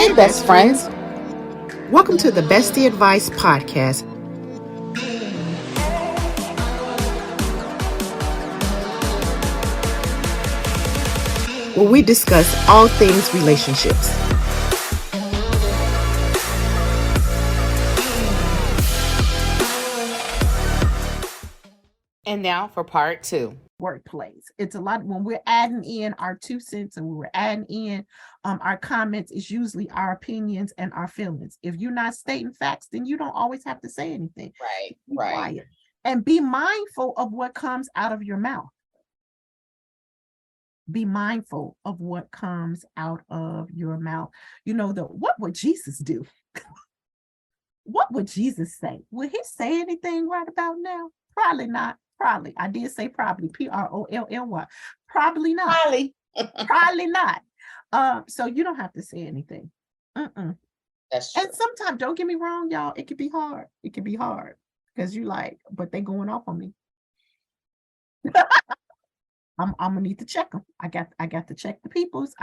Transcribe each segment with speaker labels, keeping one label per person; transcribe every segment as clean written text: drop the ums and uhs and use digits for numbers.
Speaker 1: Hey, best friends. Welcome to the Bestie Advice Podcast. Where we discuss all things relationships. And now for part 2.
Speaker 2: Workplace. It's a lot when we're adding in our 2 cents and we're adding in our comments, is usually our opinions and our feelings. If you're not stating facts, then you don't always have to say anything.
Speaker 1: Right.
Speaker 2: Be quiet and be mindful of what comes out of your mouth. Be mindful of what comes out of your mouth. You know, what would Jesus do? What would Jesus say? Would he say anything right about now? Probably not. Probably. I did say probably. P-R-O-L-L-Y. Probably not. Probably not. So you don't have to say anything.
Speaker 1: That's true.
Speaker 2: And sometimes, don't get me wrong, y'all, it could be hard. It could be hard because you like, but they going off on me. I'm gonna need to check them. I got to check the peoples.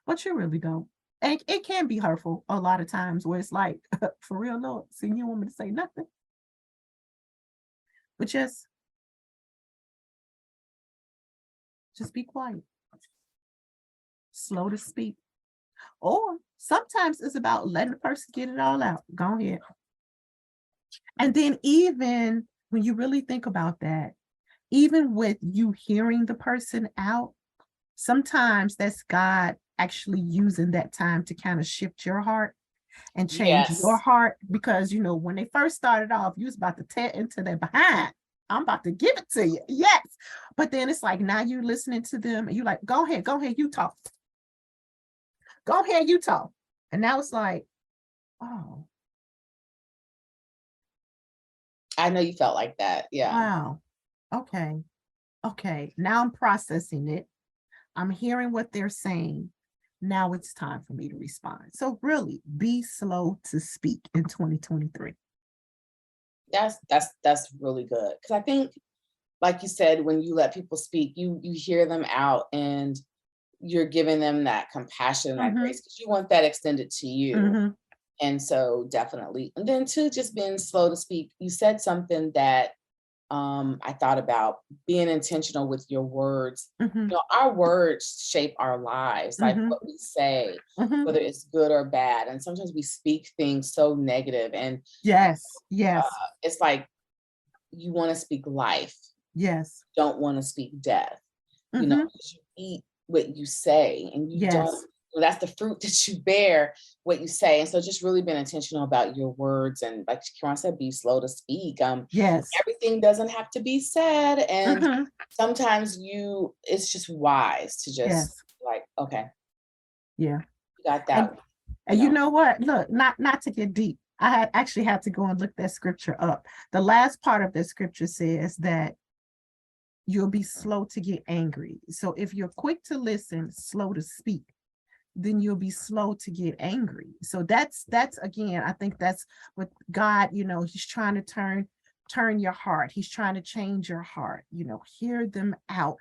Speaker 2: But you really don't. And it can be hurtful a lot of times where it's like, for real, Lord, see, you want me to say nothing. But just be quiet. Slow to speak. Or sometimes it's about letting the person get it all out. Go ahead. And then even when you really think about that, even with you hearing the person out, sometimes that's God actually using that time to kind of shift your heart and change your heart. Because, you know, when they first started off, you was about to tear into their behind. I'm about to give it to you. Yes. But then it's like, now you're listening to them and you're like, go ahead, you talk. Go ahead, you talk. And now it's like, oh.
Speaker 1: I know you felt like that. Yeah.
Speaker 2: Wow. Okay. Now I'm processing it. I'm hearing what they're saying. Now it's time for me to respond. So really, be slow to speak in 2023.
Speaker 1: That's really good. Because I think, like you said, when you let people speak, you hear them out and you're giving them that compassion, that grace, because you want that extended to you. And so definitely. And then too, just being slow to speak. You said something that I thought about, being intentional with your words. You know, our words shape our lives, like what we say, whether it's good or bad. And sometimes we speak things so negative. And
Speaker 2: yes,
Speaker 1: it's like you want to speak life.
Speaker 2: Yes.
Speaker 1: Don't want to speak death. You know, you eat what you say, and you don't. That's the fruit that you bear, what you say. And so just really being intentional about your words. And like Karen said, be slow to speak.
Speaker 2: Yes.
Speaker 1: Everything doesn't have to be said. And sometimes it's just wise to just like, okay.
Speaker 2: Yeah.
Speaker 1: You got that.
Speaker 2: And you know what? Look, not to get deep. I actually had to go and look that scripture up. The last part of the scripture says that you'll be slow to get angry. So if you're quick to listen, slow to speak, then you'll be slow to get angry. So that's again, I think that's what God, you know, he's trying to turn your heart. He's trying to change your heart, you know, hear them out.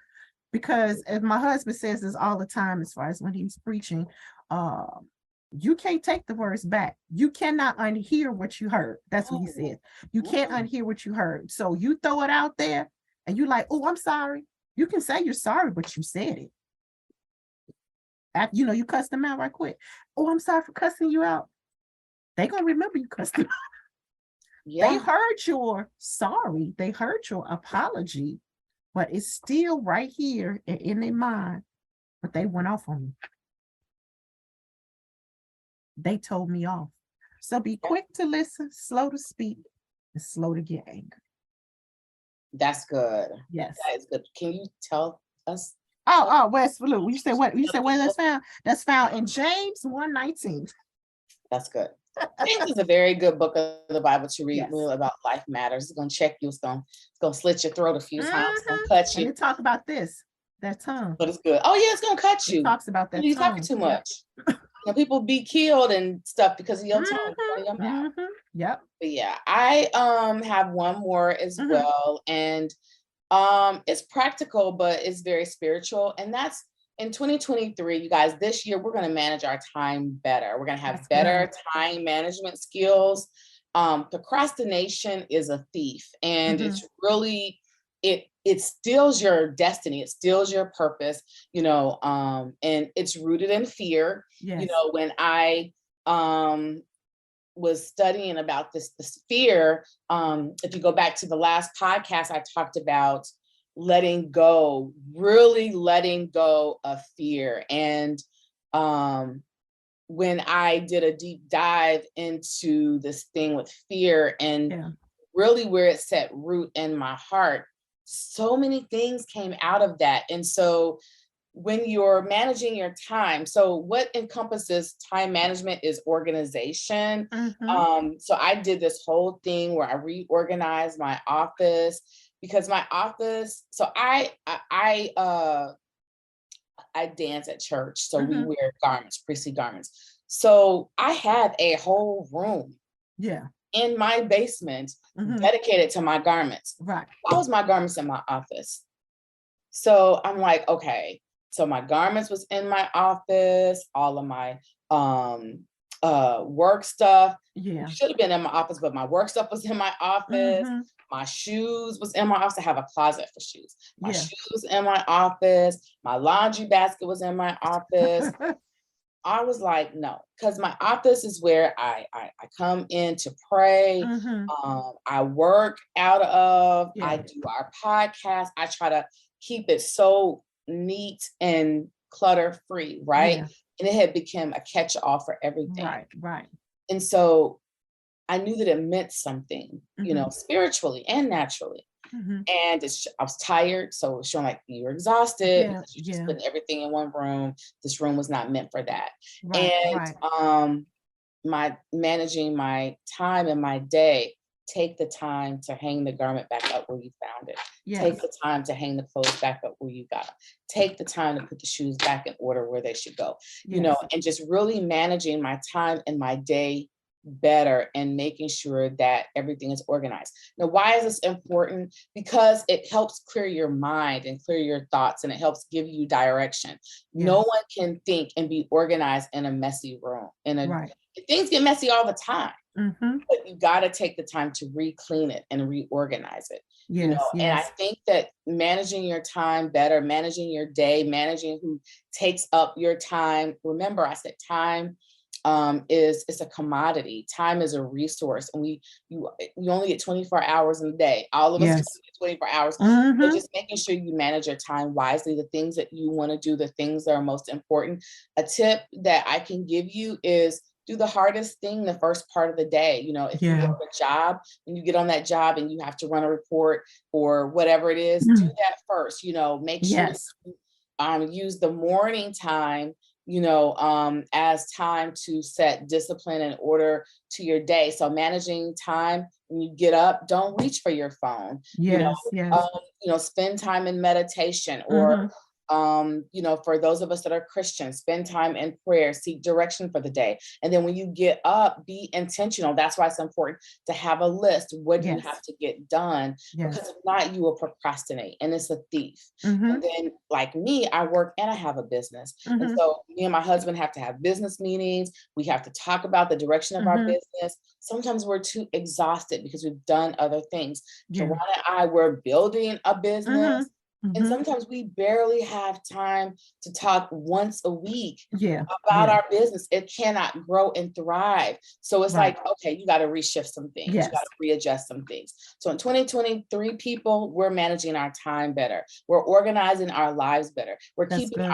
Speaker 2: Because as my husband says this all the time, as far as when he's preaching, you can't take the words back. You cannot unhear what you heard. That's what he said. You can't unhear what you heard. So you throw it out there and you like, oh, I'm sorry. You can say you're sorry, but you said it. After, you know, you cussed them out right quick. Oh, I'm sorry for cussing you out. They gonna remember you cussed them out. Yeah. They heard your sorry. They heard your apology, but it's still right here in their mind. But they went off on me. They told me off. So be quick to listen, slow to speak, and slow to get angry.
Speaker 1: That's good.
Speaker 2: Yes.
Speaker 1: That is good. Can you tell us?
Speaker 2: Oh, West, look, you said what? You said where that's found? That's found in James 1:19.
Speaker 1: That's good. James is a very good book of the Bible to read about life matters. It's gonna check you. It's gonna slit your throat a few times. It's gonna cut you.
Speaker 2: And it talk about this, that tongue.
Speaker 1: But it's good. Oh yeah, it's gonna cut you.
Speaker 2: It talks about that.
Speaker 1: You talking too much. You know, people be killed and stuff because of your tongue, your mouth.
Speaker 2: Yep.
Speaker 1: But yeah, I have one more as well, and it's practical, but it's very spiritual, and that's in 2023, you guys, this year, we're going to manage our time better. We're going to have
Speaker 2: That's
Speaker 1: better
Speaker 2: good.
Speaker 1: time management skills. Procrastination is a thief, and it's really, it steals your destiny. It steals your purpose, and it's rooted in fear.
Speaker 2: Yes.
Speaker 1: When I was studying about this fear, if you go back to the last podcast, I talked about letting go, really letting go of fear. And when I did a deep dive into this thing with fear and really where it set root in my heart, so many things came out of that. And so when you're managing your time, so what encompasses time management is organization. So I did this whole thing where I reorganized my office, because my office, so I dance at church, so we wear garments, priestly garments. So I have a whole room in my basement dedicated to my garments.
Speaker 2: Right.
Speaker 1: All was my garments in my office. So I'm like, okay, so my garments was in my office, all of my work stuff should have been in my office, but my work stuff was in my office. My shoes was in my office. I have a closet for shoes. My shoes was in my office. My laundry basket was in my office. I was like, no, because my office is where I come in to pray. I work out of, I do our podcast. I try to keep it so neat and clutter free, right? And it had become a catch-all for everything.
Speaker 2: Right.
Speaker 1: And so I knew that it meant something, spiritually and naturally. And I was tired. So it was showing like you're exhausted because you're just putting everything in one room. This room was not meant for that. And my managing my time and my day, take the time to hang the garment back up where you found it. Take the time to hang the clothes back up where you got them. Take the time to put the shoes back in order where they should go, and just really managing my time and my day better and making sure that everything is organized. Now, why is this important? Because it helps clear your mind and clear your thoughts, and it helps give you direction. No one can think and be organized in a messy room. Things get messy all the time. But you got to take the time to re-clean it and reorganize it. And I think that managing your time better, managing your day, managing who takes up your time. Remember, I said time it's a commodity. Time is a resource, and you only get 24 hours in a day. All of us get 24 hours. So just making sure you manage your time wisely, the things that you want to do, the things that are most important. A tip that I can give you is do the hardest thing the first part of the day. If you have a job and you get on that job and you have to run a report or whatever it is, do that first. Make sure you use the morning time as time to set discipline and order to your day. So managing time, when you get up, don't reach for your phone. Spend time in meditation, or for those of us that are Christians, spend time in prayer, seek direction for the day. And then when you get up, be intentional. That's why it's important to have a list. What do you have to get done? Because if not, you will procrastinate, and it's a thief. And then like me, I work and I have a business. And so me and my husband have to have business meetings. We have to talk about the direction of our business. Sometimes we're too exhausted because we've done other things. Joanna and I, we're building a business. And sometimes we barely have time to talk once a week about our business. It cannot grow and thrive. So it's like, okay, you got to reshift some things. You got to readjust some things. So in 2023, people, we're managing our time better. We're organizing our lives better. We're keeping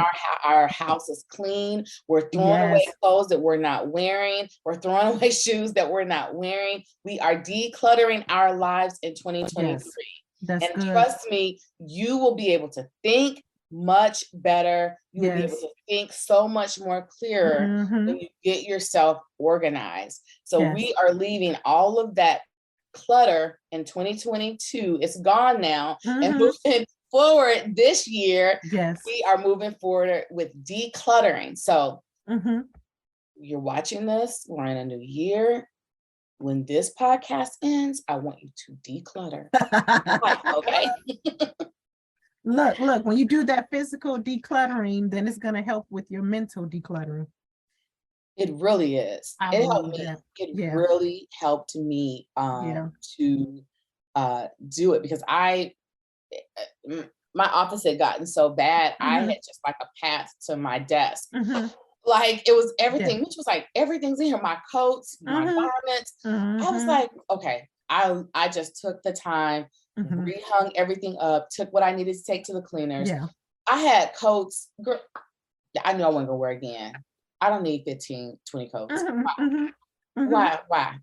Speaker 1: our houses clean. We're throwing away clothes that we're not wearing. We're throwing away shoes that we're not wearing. We are decluttering our lives in 2023. And trust me, you will be able to think much better. You will be able to think so much more clearer when you get yourself organized. So we are leaving all of that clutter in 2022. It's gone now. And moving forward this year, we are moving forward with decluttering. So you're watching this, we're in a new year. When this podcast ends, I want you to declutter. Okay.
Speaker 2: Look, when you do that physical decluttering, then it's going to help with your mental decluttering.
Speaker 1: It really is.
Speaker 2: I
Speaker 1: It helped
Speaker 2: believe
Speaker 1: me.
Speaker 2: that.
Speaker 1: It
Speaker 2: Yeah.
Speaker 1: really helped me
Speaker 2: Yeah.
Speaker 1: to do it because my office had gotten so bad. I had just like a path to my desk. Like it was everything. Mitch was like, everything's in here. My coats, my garments. I was like, okay. I just took the time, rehung everything up, took what I needed to take to the cleaners.
Speaker 2: Yeah.
Speaker 1: I had coats. I knew I wasn't gonna wear again. I don't need 15, 20 coats. Why?
Speaker 2: Right,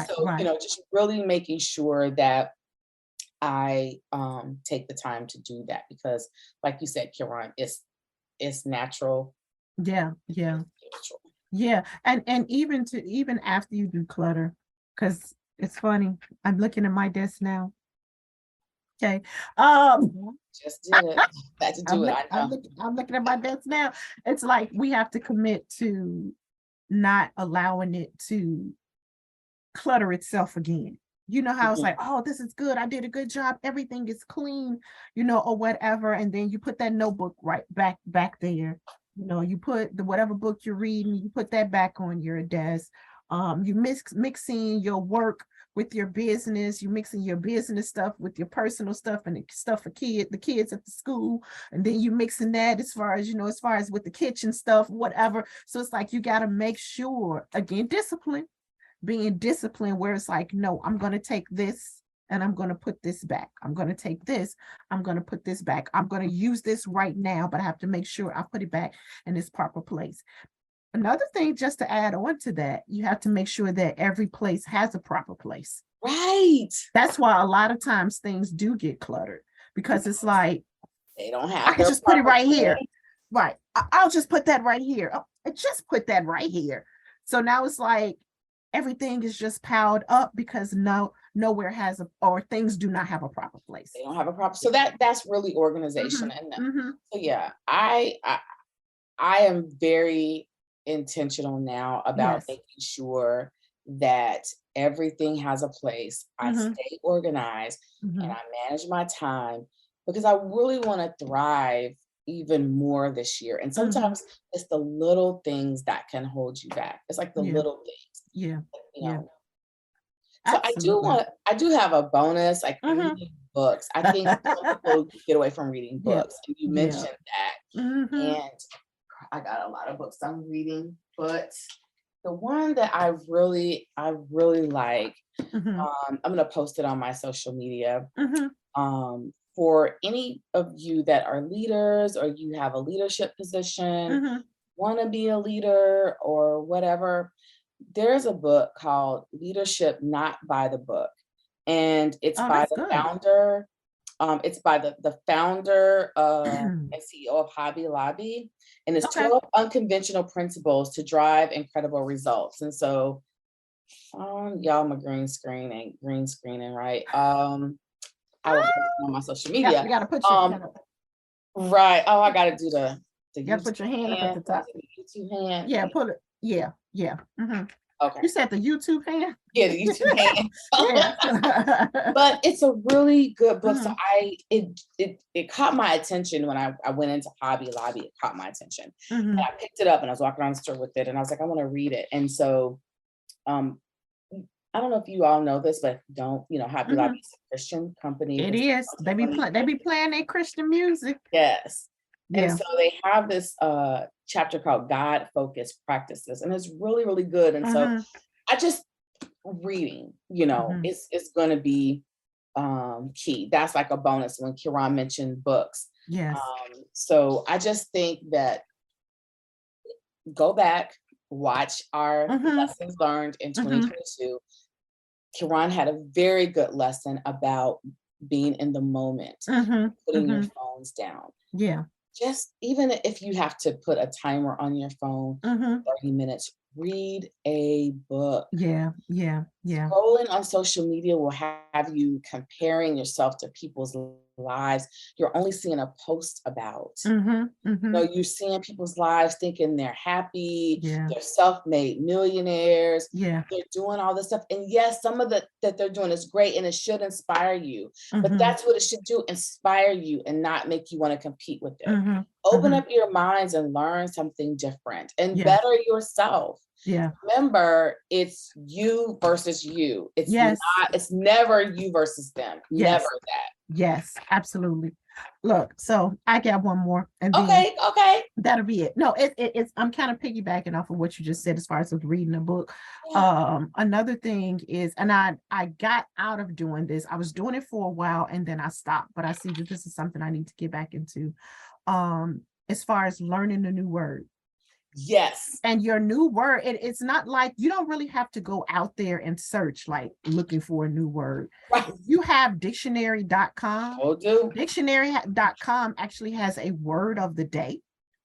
Speaker 1: So,
Speaker 2: right.
Speaker 1: just really making sure that I take the time to do that because like you said, Kiran, it's natural.
Speaker 2: Yeah, yeah.
Speaker 1: It's natural.
Speaker 2: Yeah. And even after you do clutter, because it's funny, I'm looking at my desk now. Okay.
Speaker 1: Just did it. Had to do it. I know.
Speaker 2: I'm looking at my desk now. It's like we have to commit to not allowing it to clutter itself again. You know how it's like, oh, this is good. I did a good job. Everything is clean, or whatever. And then you put that notebook right back there. You put whatever book you're reading, you put that back on your desk. You mixing your work with your business, you mixing your business stuff with your personal stuff and stuff for the kids at the school. And then you mixing that as far as with the kitchen stuff, whatever. So it's like, you got to make sure, again, being disciplined, where it's like, no, I'm going to take this and I'm going to put this back. I'm going to take this, I'm going to put this back. I'm going to use this right now, but I have to make sure I put it back in its proper place. Another thing, just to add on to that, you have to make sure that every place has a proper place.
Speaker 1: Right.
Speaker 2: That's why a lot of times things do get cluttered, because it's like,
Speaker 1: they don't have,
Speaker 2: I can just put it right here. Right. I'll just put that right here. I just put that right here. So now it's like, everything is just piled up because nowhere has or things do not have a proper place.
Speaker 1: They don't have a proper. So that's really organization. And so yeah, I am very intentional now about making sure that everything has a place. I stay organized and I manage my time because I really want to thrive even more this year. And sometimes it's the little things that can hold you back. It's like the little things.
Speaker 2: Yeah.
Speaker 1: So I do have a bonus, like reading books. I think some people get away from reading books. And you mentioned that. And I got a lot of books I'm reading, but the one that I really like, I'm gonna post it on my social media. For any of you that are leaders or you have a leadership position, want to be a leader or whatever, there's a book called Leadership Not by the Book. And it's by the founder. It's by the founder and CEO of Hobby Lobby. And it's 12 unconventional principles to drive incredible results. And so y'all, my green screening, right? I will post it on my social media.
Speaker 2: You gotta put your
Speaker 1: right. Oh, I gotta do the
Speaker 2: you gotta put your hand up at the top.
Speaker 1: YouTube hand.
Speaker 2: Yeah, put it. Yeah. Okay. You said the YouTube hand?
Speaker 1: Yeah, the YouTube hand. But it's a really good book. So it caught my attention when I went into Hobby Lobby. It caught my attention. And I picked it up and I was walking around the store with it and I was like, I want to read it. And so I don't know if you all know this, but don't, Hobby Lobby is a Christian company.
Speaker 2: It is. They be playing their Christian music.
Speaker 1: Yes. And so they have this chapter called God Focused Practices, and it's really, really good. And so I just reading, it's going to be key. That's like a bonus when Kiran mentioned books.
Speaker 2: Yes.
Speaker 1: So I just think that go back, watch our lessons learned in 2022. Kiran had a very good lesson about being in the moment, putting your phones down.
Speaker 2: Yeah.
Speaker 1: Just even if you have to put a timer on your phone, 30 minutes, read a book.
Speaker 2: Yeah.
Speaker 1: Scrolling on social media will have you comparing yourself to people's lives you're only seeing a post about. You're seeing people's lives thinking they're happy,
Speaker 2: Yeah.
Speaker 1: they're self-made millionaires,
Speaker 2: Yeah.
Speaker 1: they're doing all this stuff. And yes, some of the that they're doing is great and it should inspire you. But that's what it should do, inspire you and not make you want to compete with it. Open up your minds and learn something different and
Speaker 2: Yeah.
Speaker 1: better yourself.
Speaker 2: Yeah.
Speaker 1: Remember, it's you versus you. It's
Speaker 2: Yes.
Speaker 1: not, it's never you versus them.
Speaker 2: Yes.
Speaker 1: Never that.
Speaker 2: Yes, absolutely. Look, so I got one more and then
Speaker 1: Okay.
Speaker 2: that'll be it. No, it's I'm kind of piggybacking off of what you just said as far as with reading a book.
Speaker 1: Yeah.
Speaker 2: Another thing is, and I got out of doing this. I was doing it for a while and then I stopped, but I see that this is something I need to get back into. As far as learning a new word.
Speaker 1: Yes.
Speaker 2: And your new word, it's not like you don't really have to go out there and search like looking for a new word.
Speaker 1: Right.
Speaker 2: You have dictionary.com.
Speaker 1: Will do.
Speaker 2: Dictionary.com actually has a word of the day.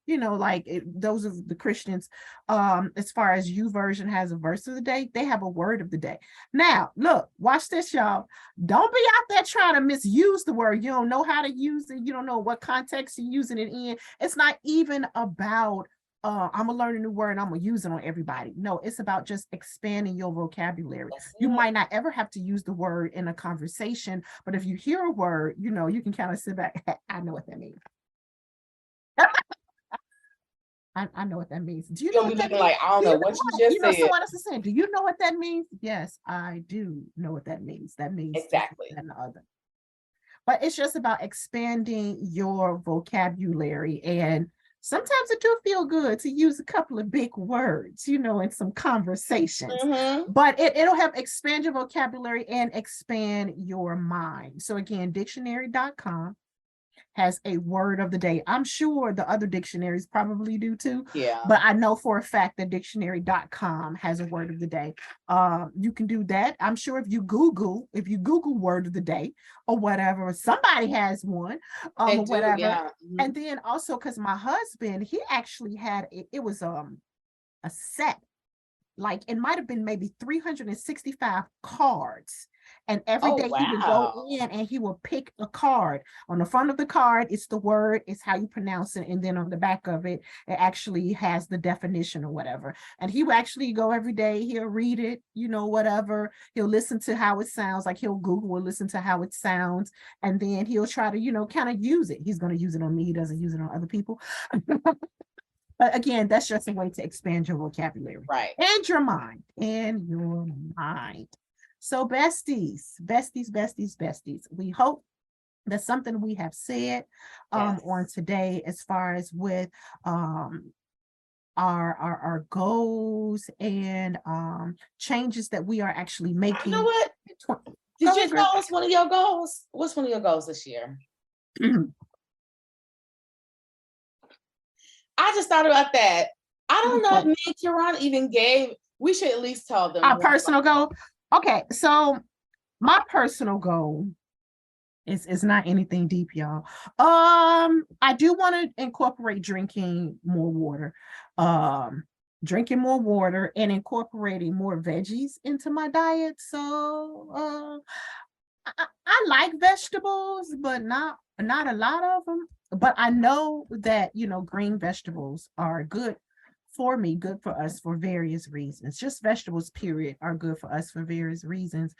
Speaker 2: Those of the Christians, as far as YouVersion has a verse of the day, they have a word of the day. Now, look, watch this, y'all. Don't be out there trying to misuse the word. You don't know how to use it. You don't know what context you're using it in. It's not even about I'm gonna learn a new word and I'm gonna use it on everybody. No, it's about just expanding your vocabulary. You might not ever have to use the word in a conversation, but if you hear a word, you can kind of sit back. I know what that means. I know what that means. Do you know what that means?
Speaker 1: Like, I don't know what you just said.
Speaker 2: Someone else is saying, do you know what that means? Yes, I do know what that means. That means
Speaker 1: exactly
Speaker 2: and the other. But it's just about expanding your vocabulary, and sometimes it do feel good to use a couple of big words, in some conversations. But it'll help expand your vocabulary and expand your mind. So again, dictionary.com has a word of the day. I'm sure the other dictionaries probably do too.
Speaker 1: Yeah.
Speaker 2: But I know for a fact that dictionary.com has a word of the day. You can do that. I'm sure if you Google word of the day or whatever, somebody has one or whatever.
Speaker 1: Yeah.
Speaker 2: And then also, because my husband, he actually had it was a set. Like it might have been maybe 365 cards. And every day he would go in and he would pick a card. On the front of the card, it's the word, it's how you pronounce it. And then on the back of it, it actually has the definition or whatever. And he would actually go every day, he'll read it, whatever. He'll listen to how it sounds, like he'll Google or listen to how it sounds. And then he'll try to, kind of use it. He's going to use it on me. He doesn't use it on other people. But again, that's just a way to expand your vocabulary.
Speaker 1: Right.
Speaker 2: And your mind. So besties, we hope that something we have said on today as far as with our goals and changes that we are actually making.
Speaker 1: You know what? Did you tell us one of your goals? What's one of your goals this year? I just thought about that. I don't know if me and Kieran even gave, we should at least tell them.
Speaker 2: Our personal goal? Okay, so my personal goal is not anything deep, y'all. I do want to incorporate drinking more water. Drinking more water and incorporating more veggies into my diet. So I like vegetables, but not a lot of them. But I know that, green vegetables are good for me, good for us for various reasons. Just vegetables, period, are good for us for various reasons.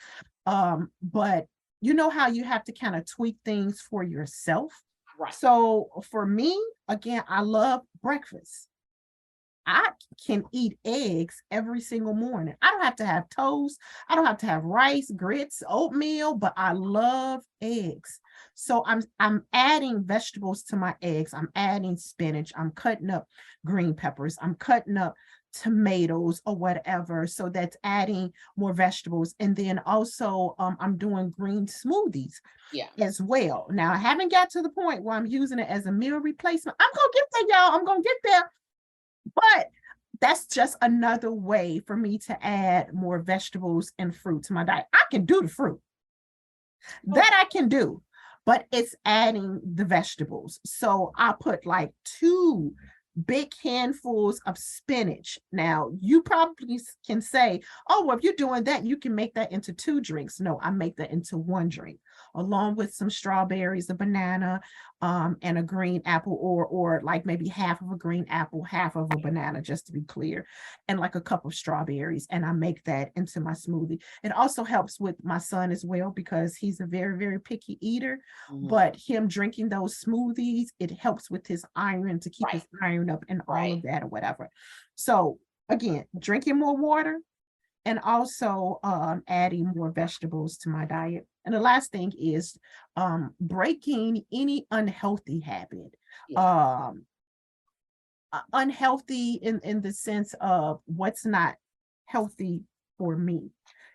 Speaker 2: But you know how you have to kind of tweak things for yourself.
Speaker 1: Right.
Speaker 2: So for me, again, I love breakfast. I can eat eggs every single morning. I don't have to have toast. I don't have to have rice, grits, oatmeal, but I love eggs. So I'm adding vegetables to my eggs. I'm adding spinach. I'm cutting up green peppers. I'm cutting up tomatoes or whatever. So that's adding more vegetables. And then also I'm doing green smoothies as well. Now I haven't got to the point where I'm using it as a meal replacement. I'm going to get there, y'all. I'm going to get there. But that's just another way for me to add more vegetables and fruit to my diet. I can do the fruit. That I can do, but it's adding the vegetables. So I put like 2 big handfuls of spinach. Now, you probably can say, oh, well, if you're doing that, you can make that into 2 drinks. No, I make that into 1 drink, along with some strawberries, a banana, and a green apple, or like maybe half of a green apple, half of a banana, just to be clear, and like a cup of strawberries. And I make that into my smoothie. It also helps with my son as well, because he's a very, very picky eater. But him drinking those smoothies, it helps with his iron, to keep his iron up and all of that or whatever. So again, drinking more water, and also adding more vegetables to my diet. And the last thing is breaking any unhealthy habit. Unhealthy in the sense of what's not healthy for me.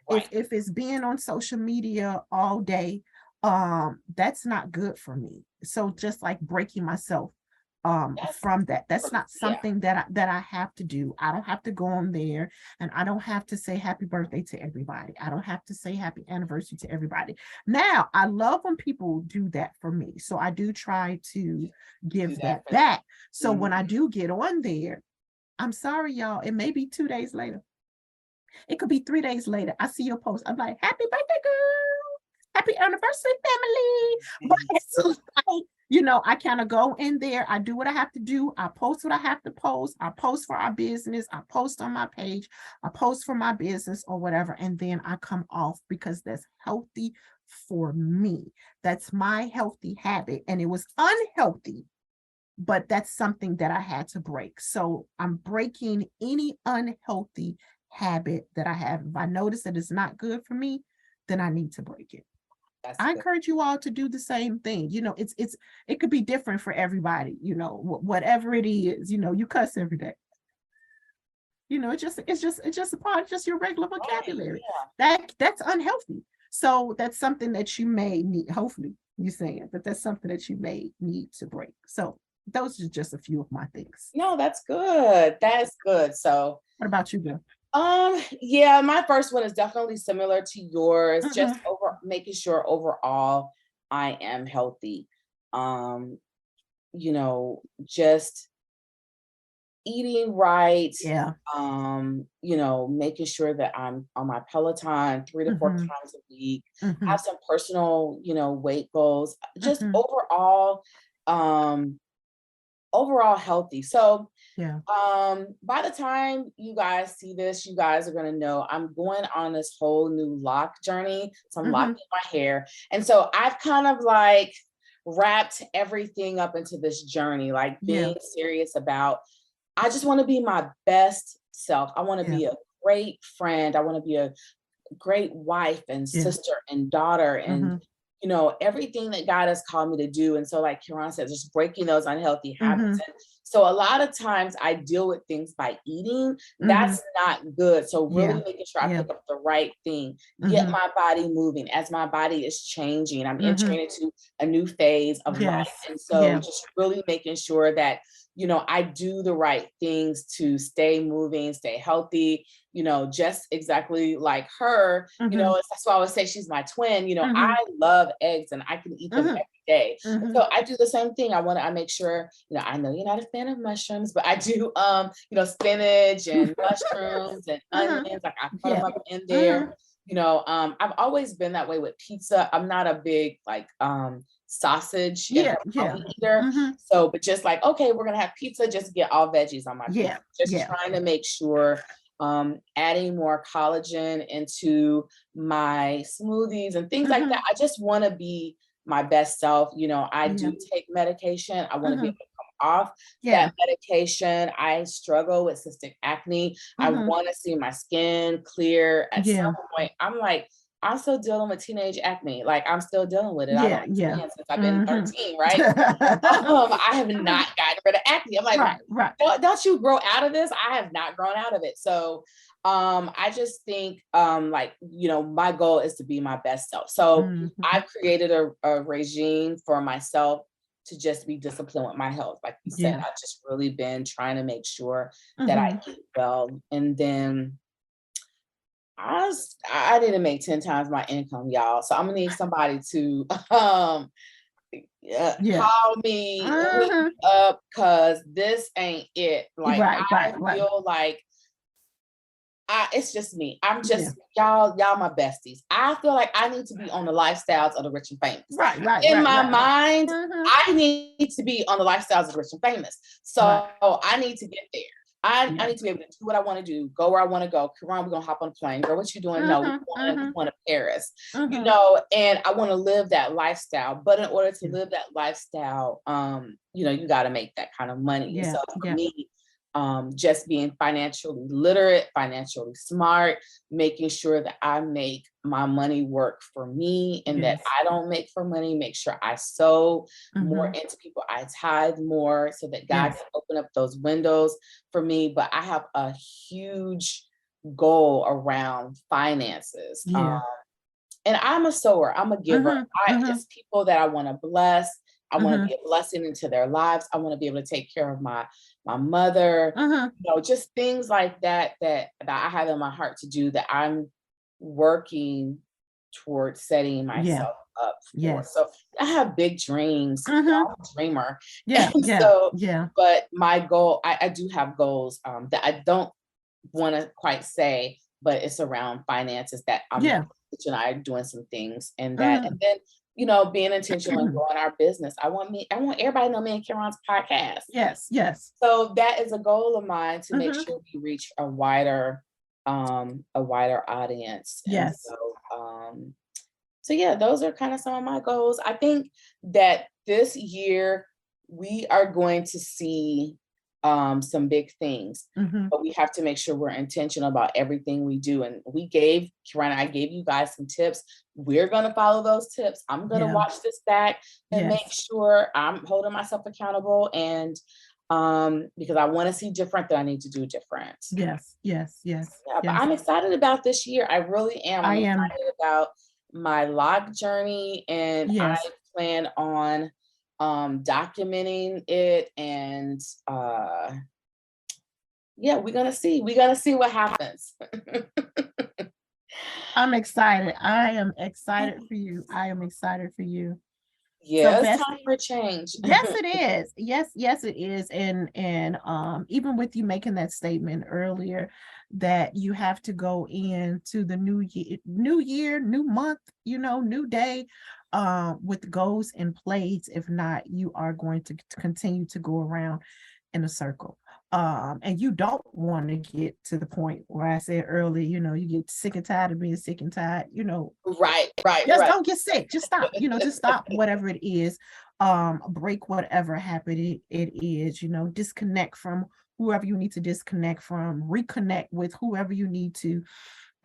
Speaker 2: If it's being on social media all day, that's not good for me. So just like breaking myself from that. That's not something that I have to do. I don't have to go on there, and I don't have to say happy birthday to everybody. I don't have to say happy anniversary to everybody. Now, I love when people do that for me. So I do try to give that back. So when I do get on there, I'm sorry, y'all, it may be 2 days later. It could be 3 days later. I see your post. I'm like, happy birthday, girl. Happy anniversary, family. But it's like, you know, I kind of go in there. I do what I have to do. I post what I have to post. I post for our business. I post on my page. I post for my business or whatever. And then I come off, because that's healthy for me. That's my healthy habit. And it was unhealthy, but that's something that I had to break. So I'm breaking any unhealthy habit that I have. If I notice that it's not good for me, then I need to break it. I encourage you all to do the same thing. You know, it could be different for everybody, you know, whatever it is. You know, you cuss every day. You know, it's just a part of just your regular vocabulary. That's unhealthy. So that's something that you may need, hopefully you're saying, but that's something that you may need to break. So those are just a few of my things.
Speaker 1: No, that's good. That's good. So
Speaker 2: what about you, Bill?
Speaker 1: Yeah, my first one is definitely similar to yours. Just making sure overall I am healthy. You know, just eating right. You know, making sure that I'm on my Peloton 3 to 4 times a week. Have some personal, you know, weight goals. Just overall healthy. So by the time you guys see this, you guys are going to know I'm going on this whole new lock journey. So I'm locking my hair. And so I've kind of like wrapped everything up into this journey, like being serious about, I just want to be my best self. I want to be a great friend. I want to be a great wife and sister and daughter and you know, everything that God has called me to do. And so like Kiran said, just breaking those unhealthy habits. And so a lot of times I deal with things by eating. That's not good. So really making sure I pick up the right thing, get my body moving as my body is changing. I'm entering into a new phase of life. And so just really making sure that, you know, I do the right things to stay moving, stay healthy, you know, just exactly like her, you know, that's why I always say she's my twin. You know, I love eggs and I can eat them every day. So I do the same thing. I make sure, you know, I know you're not a fan of mushrooms, but I do, you know, spinach and mushrooms and onions, like I put them up in there. You know, I've always been that way with pizza. I'm not a big like, sausage eater. So, but just like, okay, we're gonna have pizza, just get all veggies on my pizza. Just trying to make sure adding more collagen into my smoothies and things like that. I just want to be my best self. You know, I do take medication. I want to be able to come off that medication. I struggle with cystic acne. I want to see my skin clear. At some point, I'm like, I'm still dealing with teenage acne. Like I'm still dealing with it. I've been since I've been 13, right? I have not gotten rid of acne. I'm like, don't you grow out of this? I have not grown out of it. So I just think like, you know, my goal is to be my best self. So I've created a regime for myself to just be disciplined with my health. Like you said, I've just really been trying to make sure that I eat well. And then I didn't make 10 times my income, y'all. So I'm gonna need somebody to
Speaker 2: Yeah.
Speaker 1: call me, hit me up, cause this ain't it. Like I feel like it's just me. I'm just y'all my besties. I feel like I need to be on the lifestyles of the rich and famous. In my mind, I need to be on the lifestyles of the rich and famous. So I need to get there. I need to be able to do what I want to do, go where I want to go. Karan, we're gonna hop on a plane. Girl, what you doing? No, we want to Paris. You know, and I want to live that lifestyle. But in order to live that lifestyle, you know, you got to make that kind of money. And so for me, just being financially literate, financially smart, making sure that I make my money work for me and that I don't make for money, make sure I sow more into people, I tithe more so that God can open up those windows for me. But I have a huge goal around finances. And I'm a sower, I'm a giver. It's people that I want to bless. I want to be a blessing into their lives. I want to be able to take care of my mother, you know, just things like that I have in my heart to do, that I'm working towards setting myself up for. So I have big dreams. I'm a dreamer. But my goal, I do have goals that I don't want to quite say, but it's around finances that I'm and I are doing some things, and that, and then, you know, being intentional and growing our business. I want everybody to know me and Karan's podcast. So that is a goal of mine, to make sure we reach a wider audience. So yeah, those are kind of some of my goals. I think that this year we are going to see some big things, but we have to make sure we're intentional about everything we do. And Karan, I gave you guys some tips. We're going to follow those tips. I'm going to watch this back and make sure I'm holding myself accountable, and because I want to see different, that I need to do different. But I'm excited about this year. I really am. I'm excited about my log journey, and I plan on documenting it, and we're gonna see what happens.
Speaker 2: I'm excited. I am excited for you.
Speaker 1: Yeah, so it's time for change.
Speaker 2: Yes, it is. Yes, it is. And even with you making that statement earlier, that you have to go into the new year, new month, you know, new day, with goals in place. If not, you are going to continue to go around in a circle. And you don't want to get to the point where I said earlier, you know, you get sick and tired of being sick and tired, you know.
Speaker 1: Right.
Speaker 2: Just don't get sick. Just stop, you know, just stop whatever it is. Break whatever habit it is, you know, disconnect from whoever you need to disconnect from, reconnect with whoever you need to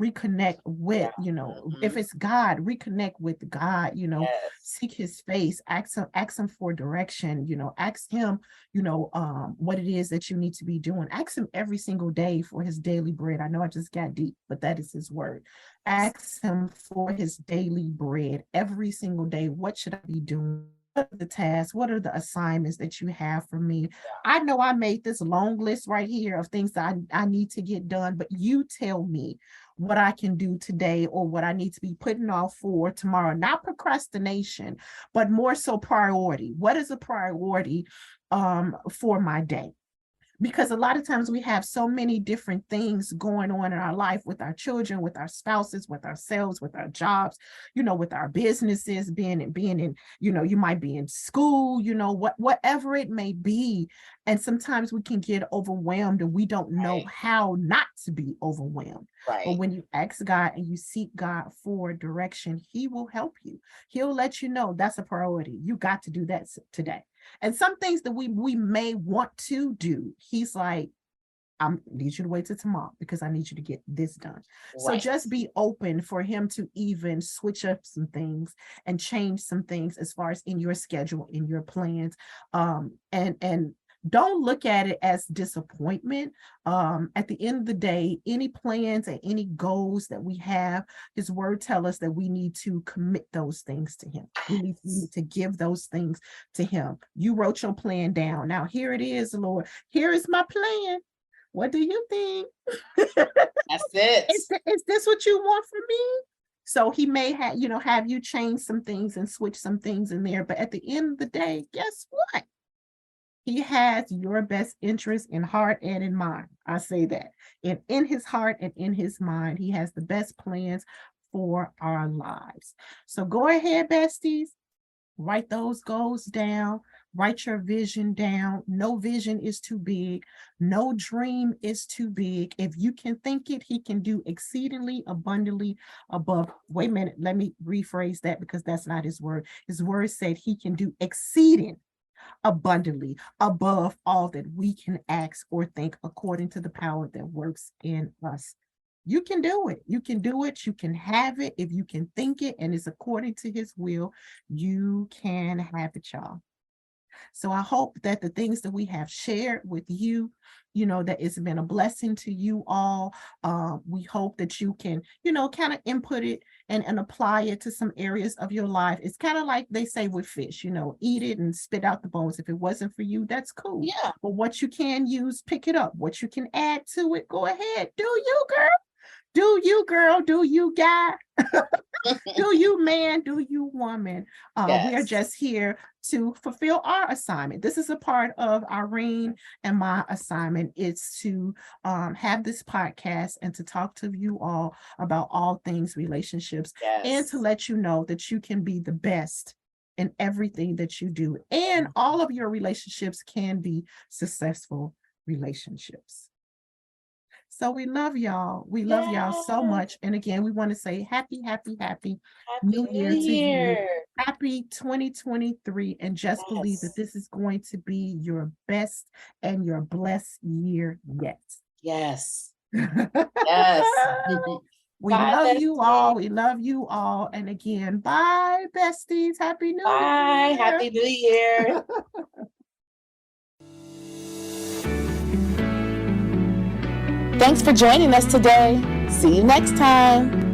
Speaker 2: reconnect with, you know, if it's God, reconnect with God, you know, seek his face, ask him for direction, you know, ask him, you know, what it is that you need to be doing. Ask him every single day for his daily bread. I know I just got deep, but that is his word. Ask him for his daily bread every single day. What should I be doing? What are the tasks? What are the assignments that you have for me? I know I made this long list right here of things that I need to get done, but you tell me what I can do today, or what I need to be putting off for tomorrow. Not procrastination, but more so priority. What is a priority for my day? Because a lot of times we have so many different things going on in our life, with our children, with our spouses, with ourselves, with our jobs, you know, with our businesses, being in, you know, you might be in school, you know, whatever it may be. And sometimes we can get overwhelmed, and we don't know how not to be overwhelmed. But when you ask God and you seek God for direction, he will help you. He'll let you know that's a priority. You got to do that today. And some things that we may want to do, he's like, I need you to wait till tomorrow because I need you to get this done. So just be open for him to even switch up some things and change some things as far as in your schedule, in your plans. And don't look at it as disappointment. At the end of the day, any plans and any goals that we have, his word tells us that we need to commit those things to him. We need to give those things to him. You wrote your plan down. Now here it is, Lord. Here is my plan. What do you think?
Speaker 1: That's it.
Speaker 2: Is this what you want from me? So he may have, have you change some things and switch some things in there. But at the end of the day, guess what? He has your best interest in heart and in mind. I say that. And in his heart and in his mind, he has the best plans for our lives. So go ahead, besties. Write those goals down. Write your vision down. No vision is too big. No dream is too big. If you can think it, he can do exceedingly abundantly above. Wait a minute. Let me rephrase that because that's not his word. His word said he can do exceeding abundantly above all that we can ask or think according to the power that works in us. You can do it. You can do it. You can have it. If you can think it and it's according to his will, you can have it, y'all. So I hope that the things that we have shared with you, that it's been a blessing to you all. We hope that you can, kind of input it and apply it to some areas of your life. It's kind of like they say with fish, eat it and spit out the bones. If it wasn't for you, that's cool.
Speaker 1: Yeah.
Speaker 2: But what you can use, pick it up. What you can add to it, go ahead. Do you, girl? Do you, girl? Do you, guy? Do you, man? Do you, woman?
Speaker 1: Yes.
Speaker 2: We are just here to fulfill our assignment. This is a part of Irene and my assignment. It's to have this podcast and to talk to you all about all things relationships,
Speaker 1: yes,
Speaker 2: and to let you know that you can be the best in everything that you do. And all of your relationships can be successful relationships. So we love y'all. We love y'all so much. And again, we want to say happy New Year to you. Happy 2023. And just believe that this is going to be your best and your blessed year yet.
Speaker 1: Yes. Yes.
Speaker 2: We love you all. We love you all. And again, bye, besties. Happy New Year.
Speaker 1: Bye. Happy New Year. Thanks for joining us today. See you next time.